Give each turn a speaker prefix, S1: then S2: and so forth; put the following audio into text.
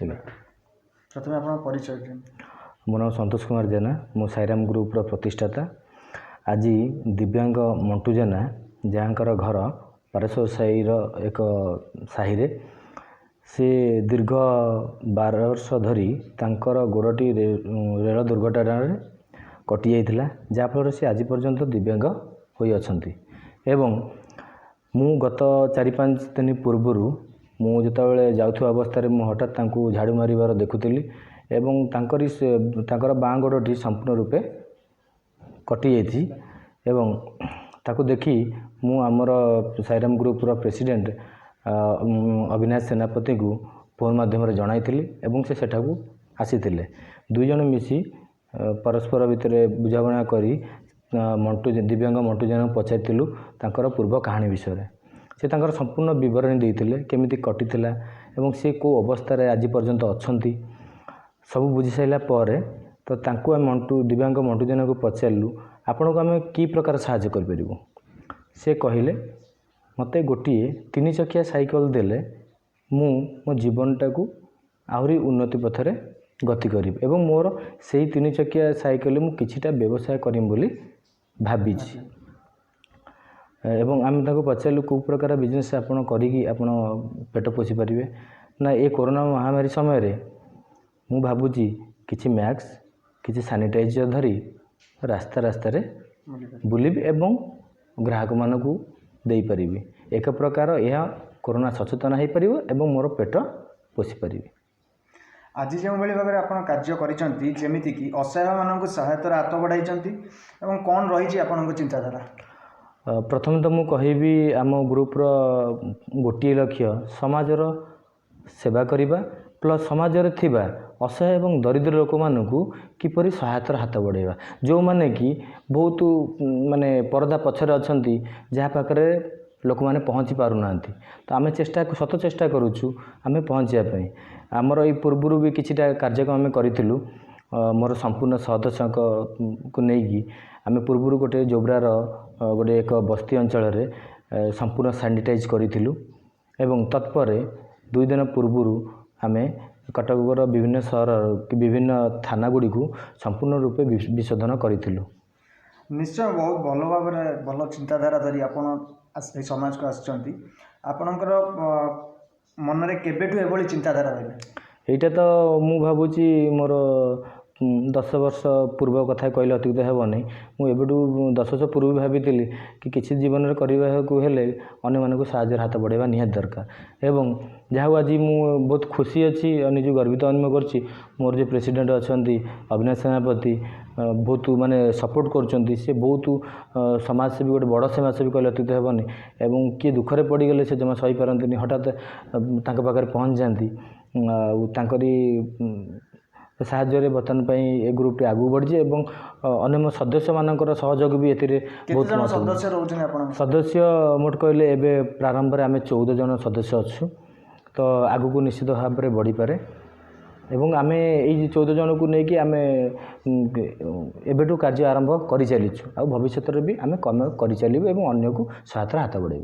S1: ठीक है।
S2: प्रथम आप परिचय
S1: मो नाम संतोष कुमार जेना, मो साईराम ग्रुप्र प्रतिष्ठाता। आज दिव्यांग मंटू जेना जहाँकर घर पारसो साईर एक साही रे से दीर्घ 12 वर्ष धरी तांकर गोड़टी रेल दुर्घटना कटि जाइथिला, जहाँफल से आज पर्यंत दिव्यांग होई अछंती। एवं मु गत 4-5 दिन पूर्व मु जितेबाला जाउथुवा अवस्था मु हठात तांको झाड़ू मारिबार देखुली एवं तांकर बाँ गोड़टी संपूर्ण रूपे कटि जाइछि। एवं ताको देखि मु आमर साईराम ग्रुप्र प्रेसिडेंट अविनाश सेनापति को फोन माध्यम जनाइथिली एवं से सेठाकू आसीथिले। दुई जन मिसी परस्पर भितर बुझाबणा करी मंटू दिव्यांग मंटू जेना पचारिथिलु तांकर पूर्व कहानी विषय से तांकर संपूर्ण विवरणी देइथिले, केमिति कटिथिला एवं से को अवस्था रे आज पर्यंत अछंती सब बुझी साइला पर तो तांको मंटू दिव्यांग मंटू जेना को पचारलु आपन को आम कि प्रकार साहाय्य कर परिबो। से कहिले मते गोटिए 3 चकिया साइकेल देले मु मो जीवनटा को आहुरी उन्नति पथरे गति करी एवं मोर से 3 चकिया साइकेल मु किछिटा व्यवसाय करिम बोली भाबिछि। एवं आम ताको पचारलु को प्रकार बिजनेस आपन करिकी आपन पेट पोषि परिबे ना। ए कोरोना महामारी समय रे मु भाबुची किछि मैक्स किछि सैनिटाइजर धरी रास्ता रास्ता रे बुलिबी एवं ग्राहक मानकू देई परिबी। एक प्रकार यह कोरोना सचेतन हो पार एवं मोर पेट पोषि पारि।
S2: आज जो भाव में आप कार्य करमितिक असहाय मानक सहायतार हाथ बढ़ाई कौन रही आपण चिंताधारा?
S1: प्रथम तो मु कहिबी आम ग्रुप्र गोटे लक्ष्य समाजर सेवा करने प्लस समाज रे थिबा असहाय एवं दरिद्र लोक मानकू किपरि सहायतार हाथ बढ़ाइबा, जो माने कि बहुत माने परदा पछरे अछंती जहाँ पाखरे लोक मैंने पहुँची पारना। तो आम चेष्टा सत चेष्टा करुचु आम पहुँचापी। आमर ये पूर्वर भी किछिटा कार्यक्रम आम करूँ मोर संपूर्ण सदस्य को लेकिन आम पूर्वर गोटे जोब्रार गोटे एक बस्ती अंचल रे संपूर्ण सैनिटाइज करूँ एवं तत्पर 2 दिन पूर्वर आम कटकर विभिन्न सहर विभिन्न थाना गुड़ी को संपूर्ण रूपे विशोधन करूँ।
S2: निश्चय बहुत भल भाव भल चिंताधारा धरी आप समाज को आसचंती। आपणकर मन रे केबेठु एभली चिंताधारा रही?
S1: एटा तो मु भाबुची मोर 10 वर्ष पूर्व कथा कहले अतिरिक्त हेबनी। मुझे 10 वर्ष पूर्व भाभी कि किसी जीवन में करने को हेले अन्य मानक साहाय्य हाथ बढ़ावा निहात दरकार। एवं जहाँ आज मु बहुत खुशी अच्छी निज गर्वित अनुभव करछि मोर जो प्रेसिडेंट अच्छा अविनाश सेनापति बहुत माने सपोर्ट कर से बहुत समाजसेवी गोटे बड़ समाजसेवी कहले अतिरिक्त हेबनी। एवं किए दुखरे पड़गले से जमा सही पारती हठात पाखे पहुँच जाती तांकरी साहाय्य बर्तमान ए ग्रुप आगू बढ़ी एवं अन्य सदस्य मानकर सहयोग भी ए बहुत सदस्य मोट कहले एवं प्रारंभ में आम 14 जन सदस्य अच्छु। तो आगू को निश्चित भाव में बढ़ी पारे एवं आम ये 14 जन को लेकिन आम एबेठू कार्य आरंभ कर चलीचु आ भविष्य भी आम कम कर चलू एवं अन्य को सहायता हाथ बढ़ाइबु।